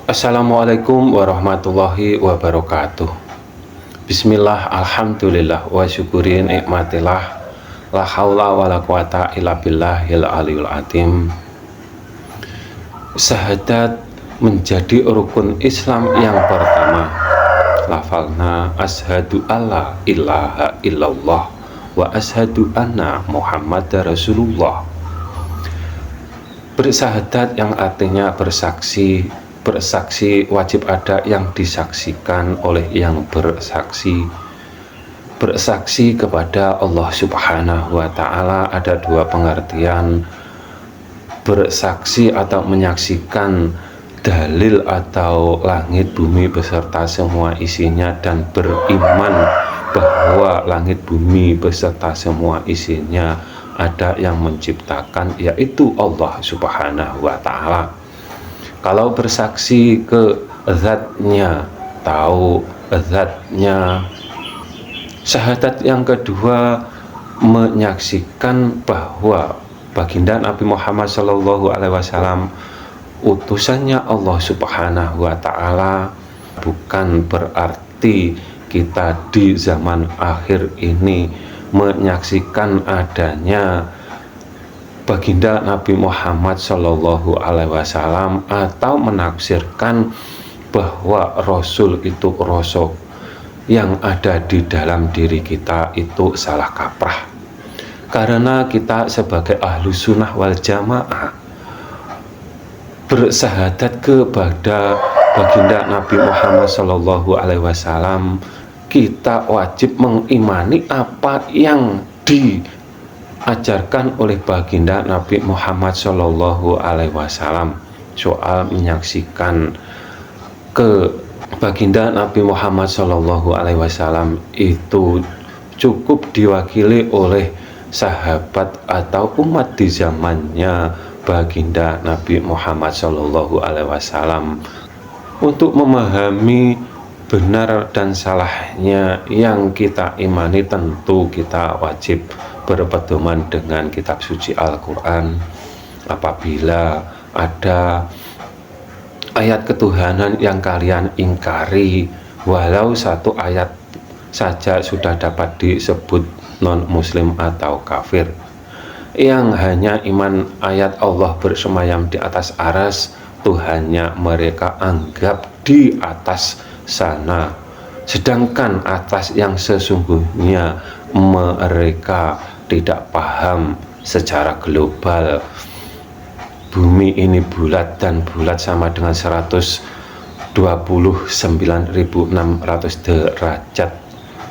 Assalamualaikum warahmatullahi wabarakatuh. Bismillah, alhamdulillah, wa syukuri nikmatillah, la haula wa la quwata illa billahil aliyul azim. Syahadat menjadi rukun Islam yang pertama. Lafalna asyhadu alla ilaha illallah wa asyhadu anna Muhammadar Rasulullah. Bersyahadat yang artinya bersaksi wajib ada yang disaksikan oleh yang bersaksi. Bersaksi kepada Allah Subhanahu wa Ta'ala ada dua pengertian. Bersaksi atau menyaksikan dalil atau langit bumi beserta semua isinya, dan beriman bahwa langit bumi beserta semua isinya ada yang menciptakan, yaitu Allah Subhanahu wa Ta'ala. Kalau bersaksi ke zatnya, tahu zatnya. Syahadat yang kedua menyaksikan bahwa baginda Nabi Muhammad SAW utusannya Allah Subhanahu wa Ta'ala. Bukan berarti kita di zaman akhir ini menyaksikan adanya baginda Nabi Muhammad SAW atau menafsirkan bahwa Rasul itu Rasul yang ada di dalam diri kita itu salah kaprah. Karena kita sebagai ahlu sunnah wal jamaah bersyahadat kepada baginda Nabi Muhammad SAW, kita wajib mengimani apa yang diajarkan oleh baginda Nabi Muhammad SAW. Soal menyaksikan ke baginda Nabi Muhammad SAW itu cukup diwakili oleh sahabat atau umat di zamannya baginda Nabi Muhammad SAW untuk memahami benar dan salahnya yang kita imani. Tentu kita wajib berpedoman dengan kitab suci Al-Quran. Apabila ada ayat ketuhanan yang kalian ingkari, walau satu ayat saja sudah dapat disebut non-muslim atau kafir. Yang hanya iman ayat Allah bersemayam di atas aras, Tuhannya mereka anggap di atas sana, sedangkan atas yang sesungguhnya mereka tidak paham secara global. Bumi ini bulat, dan bulat sama dengan 129.600 derajat.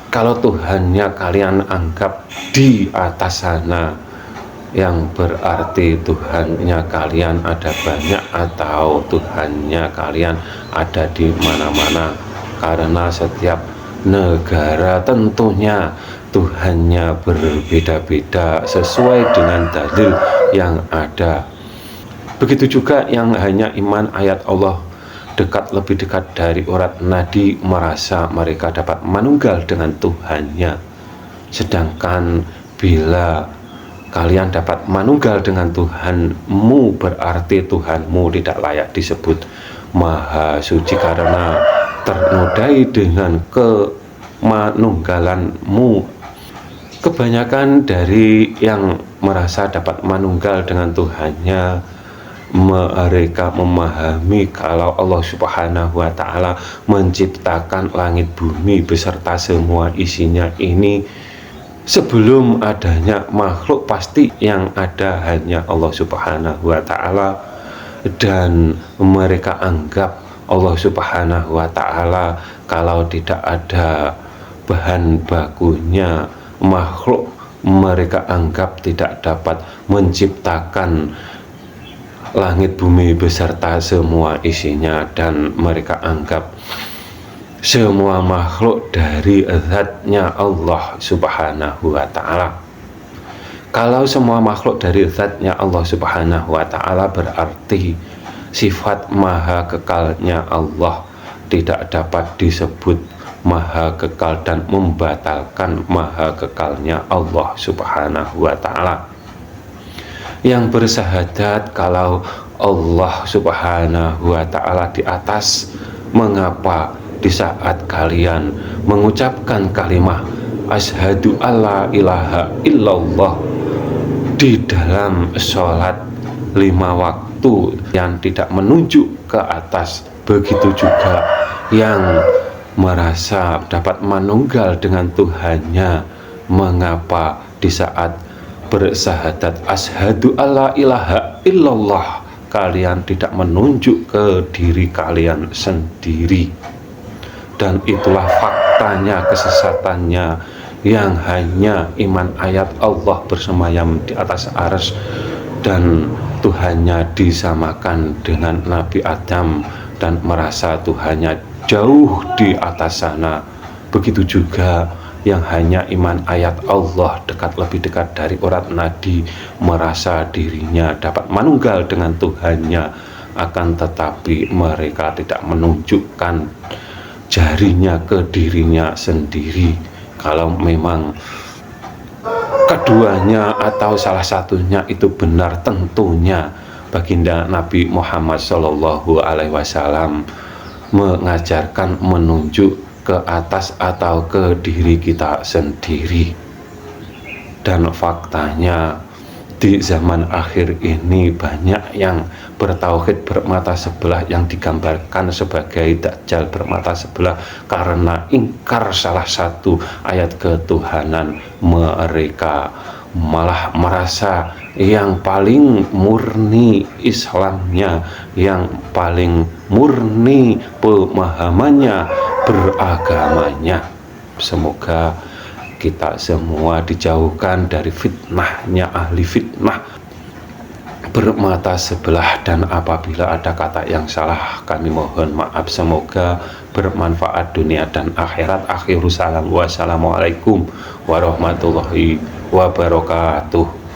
Kalau Tuhannya kalian anggap di atas sana, yang berarti Tuhannya kalian ada banyak atau Tuhannya kalian ada di mana-mana. Karena setiap negara tentunya Tuhannya berbeda-beda sesuai dengan dalil yang ada. Begitu juga yang hanya iman ayat Allah lebih dekat dari urat nadi, merasa mereka dapat manunggal dengan Tuhannya. Sedangkan bila kalian dapat manunggal dengan Tuhanmu, berarti Tuhanmu tidak layak disebut maha suci karena ternodai dengan kemanunggalanmu. Kebanyakan dari yang merasa dapat manunggal dengan Tuhannya, mereka memahami kalau Allah Subhanahu wa Ta'ala menciptakan langit bumi beserta semua isinya ini sebelum adanya makhluk. Pasti yang ada hanya Allah Subhanahu wa Ta'ala, dan mereka anggap Allah Subhanahu wa Ta'ala kalau tidak ada bahan bakunya, makhluk mereka anggap tidak dapat menciptakan langit bumi beserta semua isinya, dan mereka anggap semua makhluk dari zatnya Allah Subhanahu wa Ta'ala. Kalau semua makhluk dari zatnya Allah Subhanahu wa Ta'ala, berarti sifat maha kekalnya Allah tidak dapat disebut maha kekal dan membatalkan maha kekalnya Allah Subhanahu wa Ta'ala. Yang bersyahadat kalau Allah Subhanahu wa Ta'ala di atas, mengapa di saat kalian mengucapkan kalimat asyhadu alla ilaha illallah di dalam sholat 5 waktu yang tidak menunjuk ke atas, begitu juga yang merasa dapat menunggal dengan Tuhannya, mengapa di saat bersyahadat asyhadu alla ilaha illallah kalian tidak menunjuk ke diri kalian sendiri? Dan itulah faktanya, kesesatannya, yang hanya iman ayat Allah bersemayam di atas arsy dan Tuhannya disamakan dengan Nabi Adam dan merasa Tuhannya jauh di atas sana. Begitu juga yang hanya iman ayat Allah lebih dekat dari urat nadi, merasa dirinya dapat manunggal dengan Tuhannya, akan tetapi mereka tidak menunjukkan jarinya ke dirinya sendiri. Kalau memang keduanya atau salah satunya itu benar, tentunya baginda Nabi Muhammad SAW mengajarkan menunjuk ke atas atau ke diri kita sendiri. Dan faktanya di zaman akhir ini banyak yang bertauhid bermata sebelah, yang digambarkan sebagai dajjal bermata sebelah karena ingkar salah satu ayat ketuhanan. Mereka malah merasa yang paling murni Islamnya, yang paling murni pemahamannya, beragamanya. Semoga kita semua dijauhkan dari fitnahnya ahli fitnah bermata sebelah, dan apabila ada kata yang salah kami mohon maaf. Semoga bermanfaat dunia dan akhirat. Akhirus salam, wassalamualaikum warahmatullahi wabarakatuh.